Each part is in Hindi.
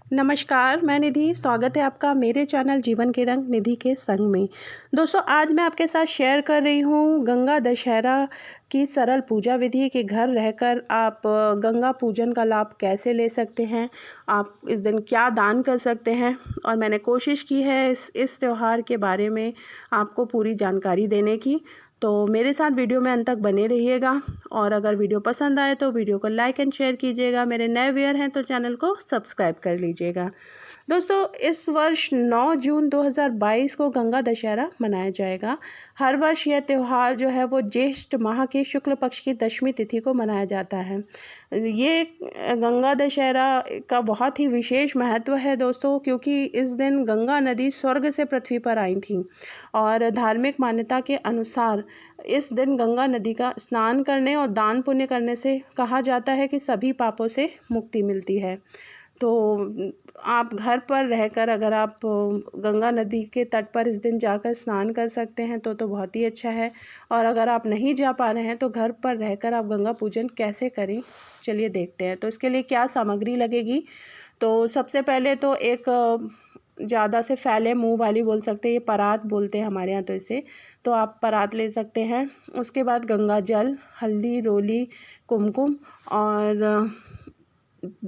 नमस्कार, मैं निधि। स्वागत है आपका मेरे चैनल जीवन के रंग निधि के संग में। दोस्तों, आज मैं आपके साथ शेयर कर रही हूँ गंगा दशहरा की सरल पूजा विधि कि घर रहकर आप गंगा पूजन का लाभ कैसे ले सकते हैं, आप इस दिन क्या दान कर सकते हैं। और मैंने कोशिश की है इस त्योहार के बारे में आपको पूरी जानकारी देने की। तो मेरे साथ वीडियो में अंत तक बने रहिएगा और अगर वीडियो पसंद आए तो वीडियो को लाइक एंड शेयर कीजिएगा। मेरे नए व्यूअर हैं तो चैनल को सब्सक्राइब कर लीजिएगा। दोस्तों, इस वर्ष 9 जून 2022 को गंगा दशहरा मनाया जाएगा। हर वर्ष यह त्यौहार जो है वो ज्येष्ठ माह के शुक्ल पक्ष की दशमी तिथि को मनाया जाता है। ये गंगा दशहरा का बहुत ही विशेष महत्व है दोस्तों, क्योंकि इस दिन गंगा नदी स्वर्ग से पृथ्वी पर आई थी और धार्मिक मान्यता के अनुसार इस दिन गंगा नदी का स्नान करने और दान पुण्य करने से कहा जाता है कि सभी पापों से मुक्ति मिलती है। तो आप घर पर रहकर अगर आप गंगा नदी के तट पर इस दिन जाकर स्नान कर सकते हैं तो बहुत ही अच्छा है। और अगर आप नहीं जा पा रहे हैं तो घर पर रहकर आप गंगा पूजन कैसे करें, चलिए देखते हैं। तो इसके लिए क्या सामग्री लगेगी। तो सबसे पहले तो एक ज़्यादा से फैले मुंह वाली बोल सकते हैं, ये परात बोलते हैं हमारे यहाँ तो इसे। तो आप परात ले सकते हैं। उसके बाद गंगा जल, हल्दी, रोली, कुमकुम और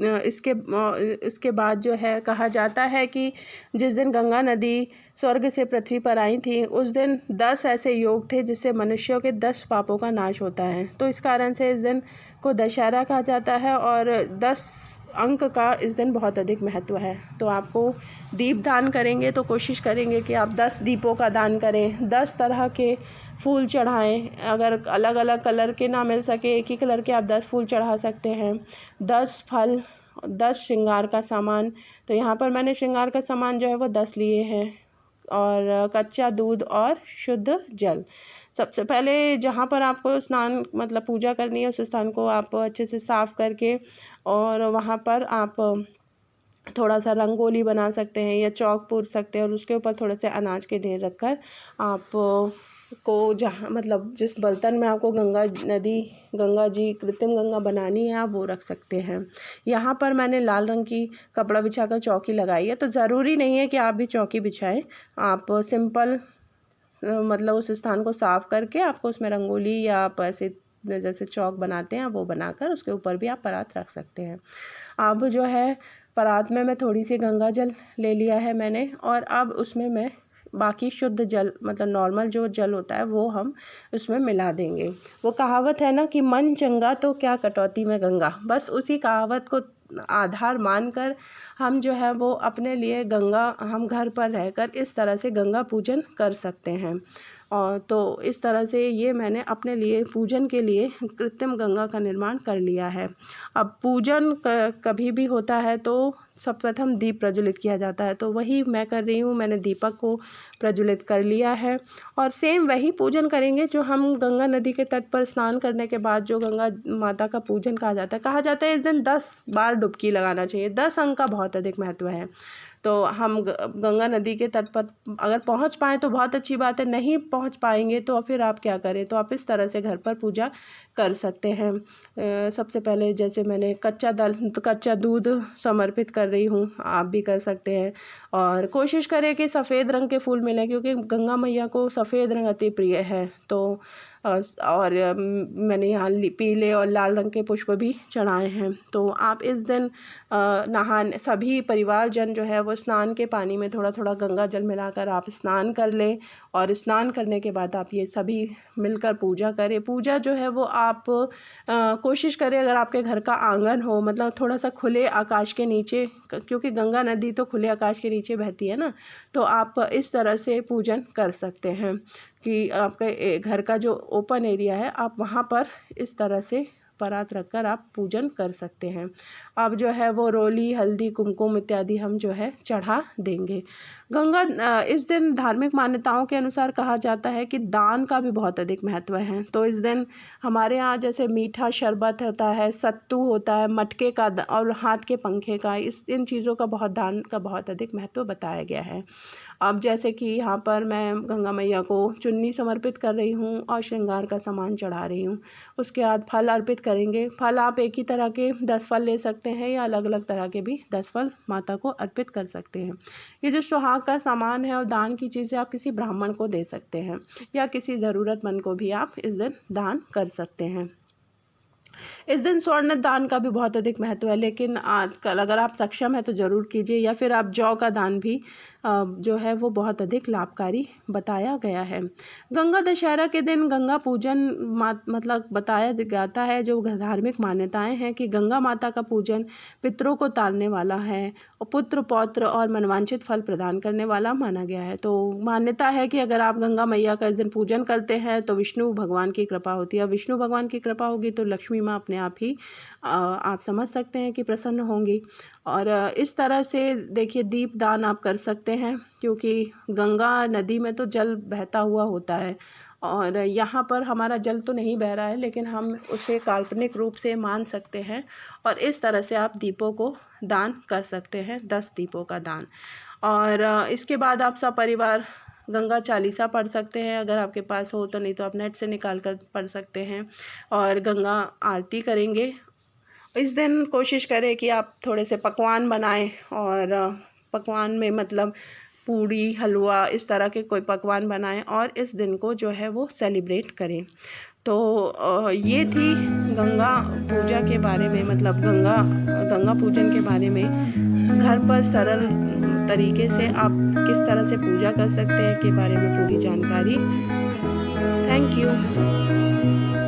इसके बाद जो है कहा जाता है कि जिस दिन गंगा नदी स्वर्ग से पृथ्वी पर आई थी उस दिन 10 ऐसे योग थे जिससे मनुष्यों के 10 पापों का नाश होता है। तो इस कारण से इस दिन को दशहरा कहा जाता है और 10 अंक का इस दिन बहुत अधिक महत्व है। तो आपको दीप दान करेंगे तो कोशिश करेंगे कि आप 10 दीपों का दान करें, 10 तरह के फूल चढ़ाएं। अगर अलग अलग कलर के ना मिल सके, एक ही कलर के आप 10 फूल चढ़ा सकते हैं, 10 फल, 10 श्रृंगार का सामान। तो यहाँ पर मैंने श्रृंगार का सामान जो है वो 10 लिए हैं और कच्चा दूध और शुद्ध जल। सबसे पहले जहाँ पर आपको स्नान मतलब पूजा करनी है उस स्थान को आप अच्छे से साफ़ करके और वहाँ पर आप थोड़ा सा रंगोली बना सकते हैं या चौक पूर सकते हैं और उसके ऊपर थोड़े से अनाज के ढेर रखकर आप को जहाँ मतलब जिस बर्तन में आपको गंगा जी कृत्रिम गंगा बनानी है आप वो रख सकते हैं। यहाँ पर मैंने लाल रंग की कपड़ा बिछाकर चौकी लगाई है। तो ज़रूरी नहीं है कि आप भी चौकी बिछाएं, आप सिंपल मतलब उस स्थान को साफ़ करके आपको उसमें रंगोली या आप ऐसे जैसे चौक बनाते हैं वो बनाकर उसके ऊपर भी आप परात रख सकते हैं। अब जो है परात में मैं थोड़ी सी गंगा जल ले लिया है मैंने और अब उसमें मैं बाकी शुद्ध जल मतलब नॉर्मल जो जल होता है वो हम उसमें मिला देंगे। वो कहावत है ना कि मन चंगा तो क्या कटौती में गंगा, बस उसी कहावत को आधार मानकर हम जो है वो अपने लिए हम घर पर रहकर इस तरह से गंगा पूजन कर सकते हैं। और तो इस तरह से ये मैंने अपने लिए पूजन के लिए कृत्रिम गंगा का निर्माण कर लिया है। अब पूजन कभी भी होता है तो सर्वप्रथम दीप प्रज्वलित किया जाता है, तो वही मैं कर रही हूँ। मैंने दीपक को प्रज्वलित कर लिया है और सेम वही पूजन करेंगे जो हम गंगा नदी के तट पर स्नान करने के बाद जो गंगा माता का पूजन कहा जाता है इस दिन 10 बार डुबकी लगाना चाहिए। 10 अंक का बहुत अधिक महत्व है। तो हम गंगा नदी के तट पर अगर पहुंच पाएँ तो बहुत अच्छी बात है, नहीं पहुंच पाएंगे तो फिर आप क्या करें। तो आप इस तरह से घर पर पूजा कर सकते हैं। सबसे पहले जैसे मैंने कच्चा दूध समर्पित कर रही हूँ, आप भी कर सकते हैं। और कोशिश करें कि सफ़ेद रंग के फूल मिलें क्योंकि गंगा मैया को सफ़ेद रंग अति प्रिय है। तो और मैंने यहाँ पीले और लाल रंग के पुष्प भी चढ़ाए हैं। तो आप इस दिन नहाने सभी परिवारजन जो है वो स्नान के पानी में थोड़ा थोड़ा गंगा जल मिलाकर आप स्नान कर लें और स्नान करने के बाद आप ये सभी मिलकर पूजा करें। पूजा जो है वो आप कोशिश करें अगर आपके घर का आंगन हो मतलब थोड़ा सा खुले आकाश के नीचे, क्योंकि गंगा नदी तो खुले आकाश के नीचे बहती है ना। तो आप इस तरह से पूजन कर सकते हैं कि आपके घर का जो ओपन एरिया है आप वहाँ पर इस तरह से परात रखकर आप पूजन कर सकते हैं। अब जो है वो रोली, हल्दी, कुमकुम इत्यादि हम जो है चढ़ा देंगे। इस दिन धार्मिक मान्यताओं के अनुसार कहा जाता है कि दान का भी बहुत अधिक महत्व है। तो इस दिन हमारे यहाँ जैसे मीठा शरबत होता है, सत्तू होता है, मटके का और हाथ के पंखे का, इन चीज़ों का दान का बहुत अधिक महत्व बताया गया है। अब जैसे कि यहाँ पर मैं गंगा मैया को चुन्नी समर्पित कर रही हूँ और श्रृंगार का सामान चढ़ा रही हूँ। उसके बाद फल अर्पित करेंगे। फल आप एक ही तरह के 10 फल ले सकते सकते हैं या अलग अलग तरह के भी 10 फल माता को अर्पित कर सकते हैं। ये जो सुहाग का सामान है और दान की चीज़ें आप किसी ब्राह्मण को दे सकते हैं या किसी ज़रूरतमंद को भी आप इस दिन दान कर सकते हैं। इस दिन स्वर्ण दान का भी बहुत अधिक महत्व है, लेकिन आजकल अगर आप सक्षम हैं तो ज़रूर कीजिए, या फिर आप जौ का दान भी जो है वो बहुत अधिक लाभकारी बताया गया है। गंगा दशहरा के दिन गंगा पूजन मतलब बताया जाता है, जो धार्मिक मान्यताएं हैं कि गंगा माता का पूजन पितरों को तारने वाला है और पुत्र पौत्र और मनवांछित फल प्रदान करने वाला माना गया है। तो मान्यता है कि अगर आप गंगा मैया का इस दिन पूजन करते हैं तो विष्णु भगवान की कृपा होती है। विष्णु भगवान की कृपा होगी तो लक्ष्मी माँ अपने आप ही आप समझ सकते हैं कि प्रसन्न होंगी। और इस तरह से देखिए दीप दान आप कर सकते हैं, क्योंकि गंगा नदी में तो जल बहता हुआ होता है और यहाँ पर हमारा जल तो नहीं बह रहा है, लेकिन हम उसे काल्पनिक रूप से मान सकते हैं और इस तरह से आप दीपों को दान कर सकते हैं, 10 दीपों का दान। और इसके बाद आप सब परिवार गंगा चालीसा पढ़ सकते हैं, अगर आपके पास हो तो, नहीं तो आप नेट से निकाल कर पढ़ सकते हैं और गंगा आरती करेंगे। इस दिन कोशिश करें कि आप थोड़े से पकवान बनाएं और पकवान में मतलब पूड़ी हलवा इस तरह के कोई पकवान बनाएं और इस दिन को जो है वो सेलिब्रेट करें। तो ये थी गंगा पूजा के बारे में, मतलब गंगा पूजन के बारे में। घर पर सरल तरीके से आप किस तरह से पूजा कर सकते हैं के बारे में पूरी जानकारी। Thank you.